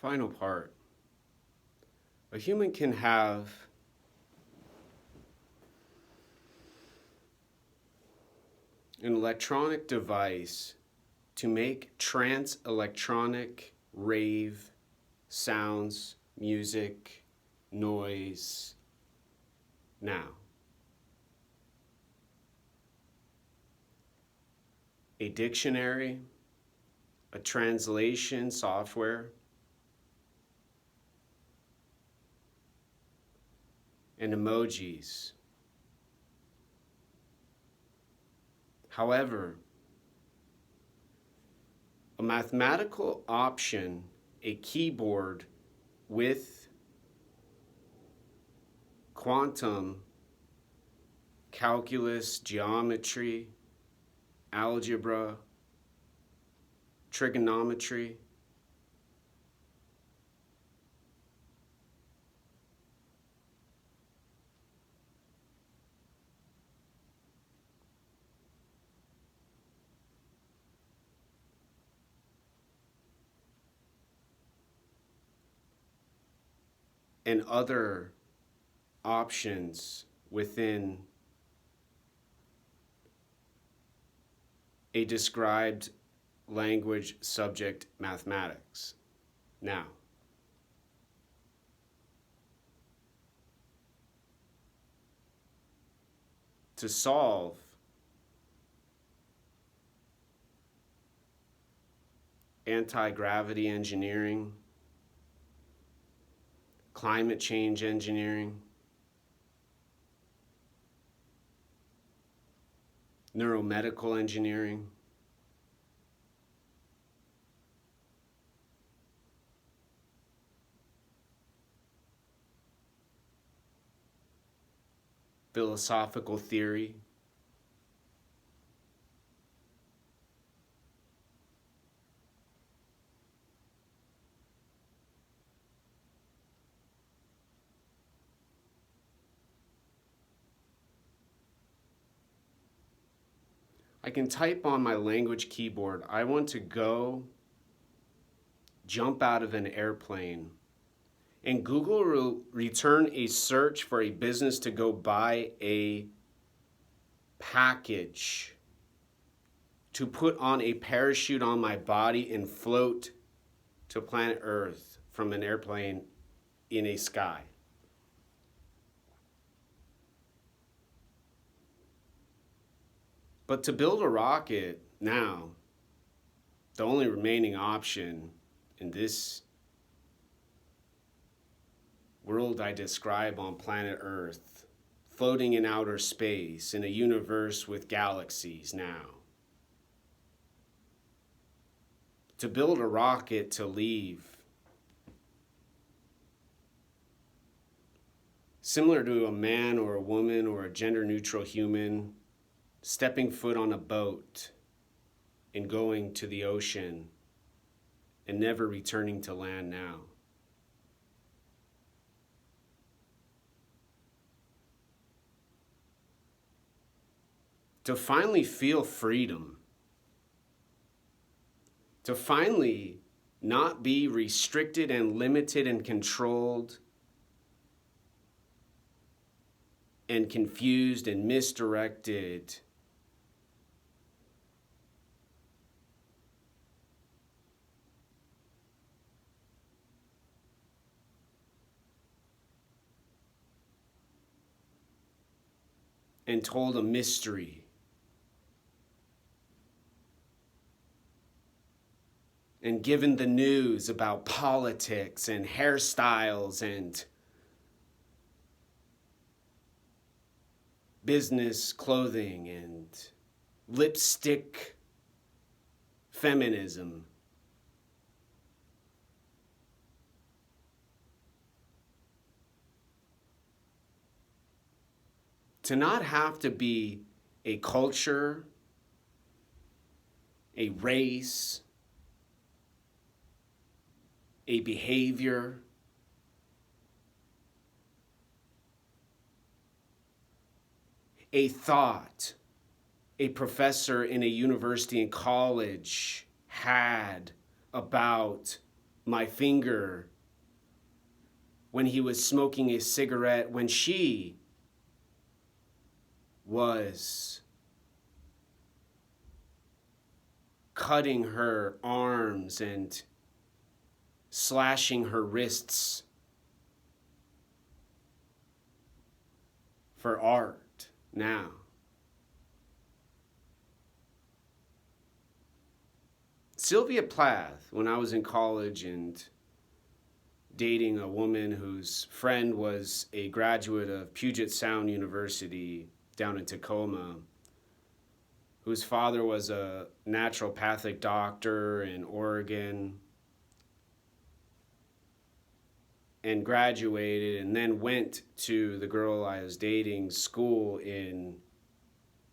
Final part. A human can have an electronic device to make trance electronic rave sounds, music, noise now. A dictionary, a translation software, and emojis. However, a mathematical option, a keyboard with quantum, calculus, geometry, algebra, trigonometry, and other options within a described language subject mathematics. Now, to solve anti-gravity engineering, climate change engineering, neuromedical engineering, philosophical theory, I can type on my language keyboard, I want to go jump out of an airplane, and Google will return a search for a business to go buy a package to put on a parachute on my body and float to planet Earth from an airplane in a sky. But to build a rocket now, the only remaining option in this world I describe on planet Earth, floating in outer space in a universe with galaxies now. To build a rocket to leave, similar to a man or a woman or a gender-neutral human stepping foot on a boat and going to the ocean and never returning to land now. To finally feel freedom, to finally not be restricted and limited and controlled and confused and misdirected and told a mystery and given the news about politics and hairstyles and business clothing and lipstick feminism. To not have to be a culture, a race, a behavior, a thought a professor in a university and college had about my finger when he was smoking a cigarette, when she was cutting her arms and slashing her wrists for art now. Sylvia Plath, when I was in college and dating a woman whose friend was a graduate of Puget Sound University down in Tacoma, whose father was a naturopathic doctor in Oregon, and graduated and then went to the girl I was dating school in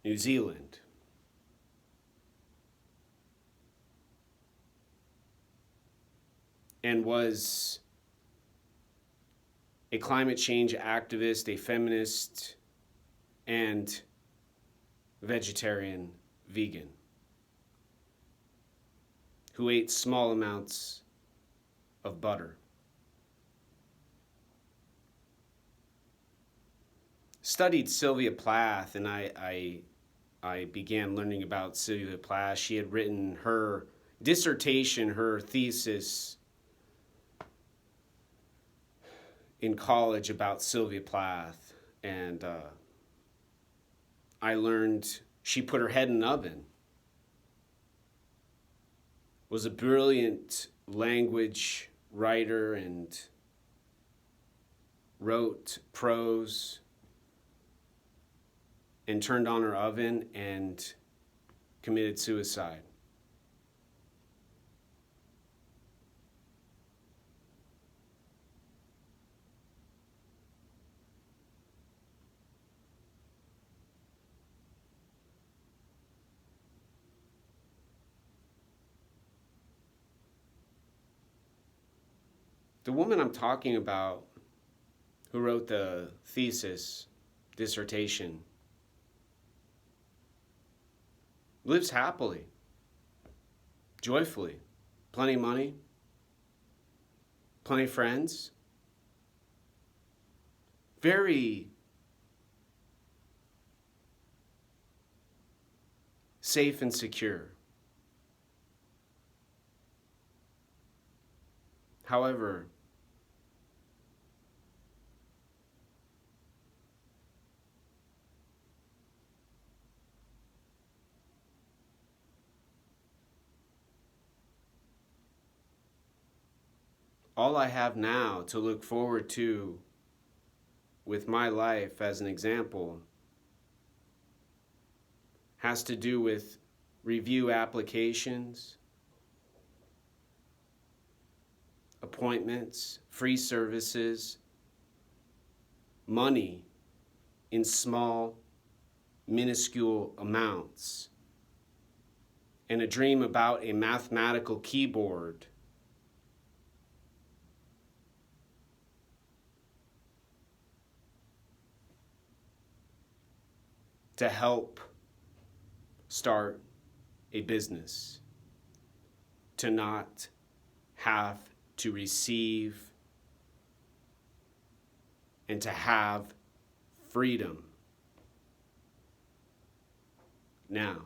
New Zealand. And was a climate change activist, a feminist, and vegetarian, vegan, who ate small amounts of butter. Studied Sylvia Plath, and I began learning about Sylvia Plath. She had written her dissertation, her thesis in college about Sylvia Plath, and I learned she put her head in an oven, was a brilliant language writer and wrote prose, and turned on her oven and committed suicide. The woman I'm talking about, who wrote the thesis, dissertation, lives happily, joyfully, plenty of money, plenty of friends, very safe and secure. However, all I have now to look forward to with my life as an example has to do with review applications, appointments, free services, money in small, minuscule amounts, and a dream about a mathematical keyboard to help start a business, to not have to receive, and to have freedom. Now,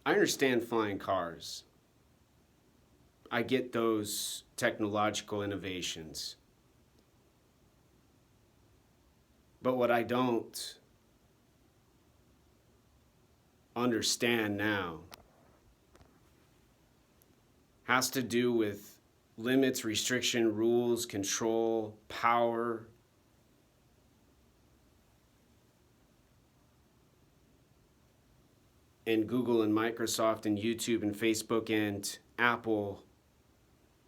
I understand flying cars. I get those technological innovations. But what I don't understand now has to do with limits, restriction, rules, control, power. And Google and Microsoft and YouTube and Facebook and Apple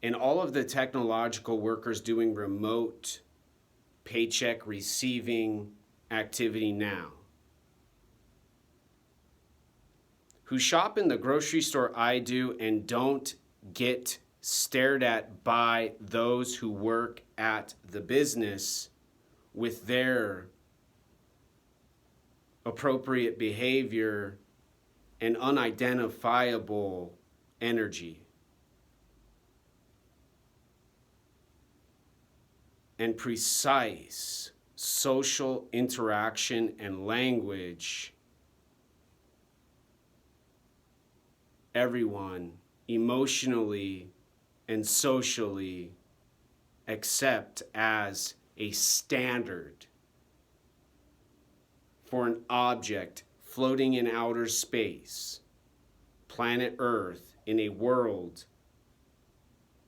and all of the technological workers doing remote paycheck receiving activity now, who shop in the grocery store I do and don't get stared at by those who work at the business with their appropriate behavior and unidentifiable energy. And precise social interaction and language, everyone emotionally and socially accept as a standard for an object floating in outer space, planet Earth, in a world,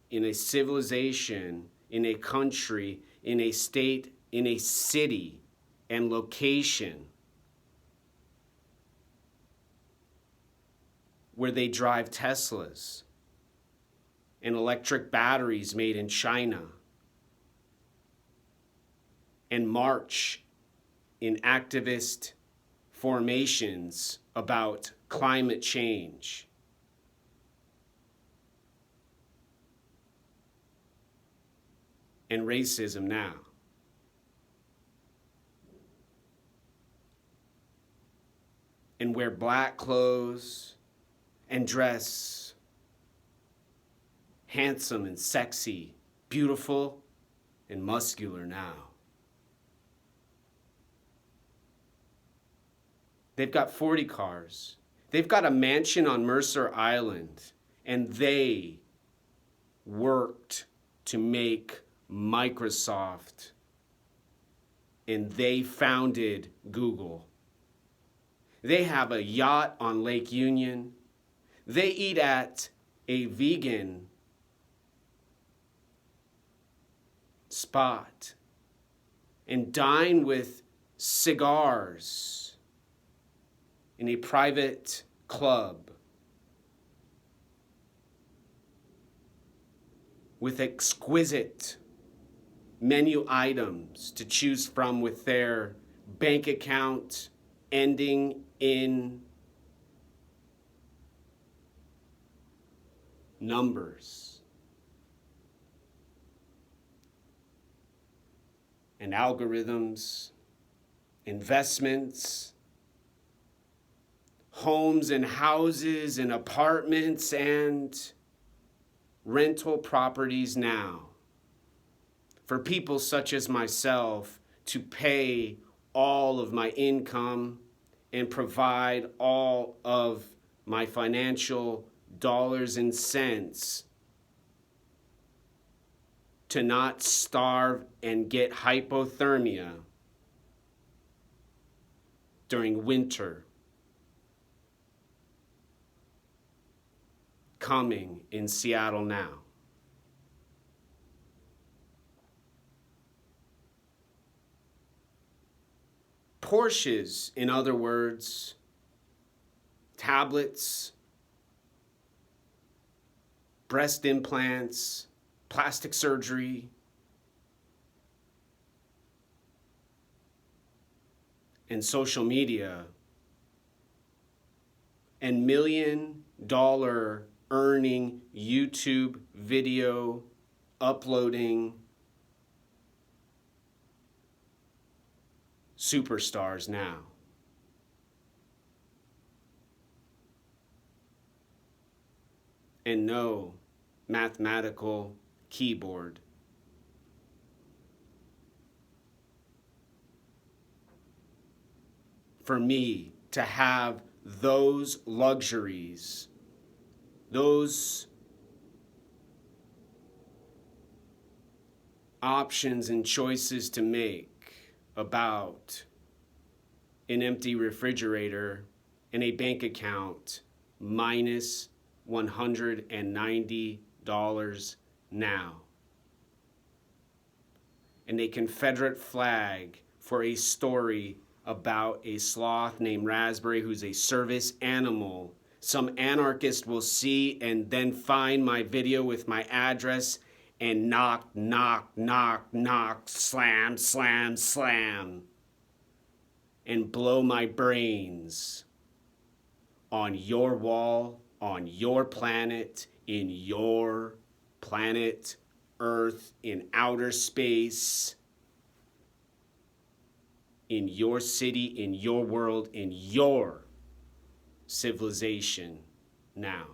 in a civilization, in a country, in a state, in a city and location where they drive Teslas and electric batteries made in China and march in activist formations about climate change. And racism now. And wear black clothes and dress handsome and sexy, beautiful and muscular now. They've got 40 cars. They've got a mansion on Mercer Island, and they worked to make Microsoft, and they founded Google. They have a yacht on Lake Union. They eat at a vegan spot and dine with cigars in a private club with exquisite menu items to choose from, with their bank account ending in numbers and algorithms, investments, homes and houses and apartments and rental properties now for people such as myself to pay all of my income and provide all of my financial dollars and cents to not starve and get hypothermia during winter coming in Seattle now. Porsches, in other words, tablets, breast implants, plastic surgery, and social media, and $1 million earning YouTube video uploading superstars now. And no mathematical keyboard. For me to have those luxuries, those options and choices to make about an empty refrigerator and a bank account minus $190 now. And a Confederate flag for a story about a sloth named Raspberry who's a service animal. Some anarchist will see and then find my video with my address and knock, knock, knock, knock, slam, slam, slam, and blow my brains on your wall, on your planet, in your planet Earth, in outer space, in your city, in your world, in your civilization now.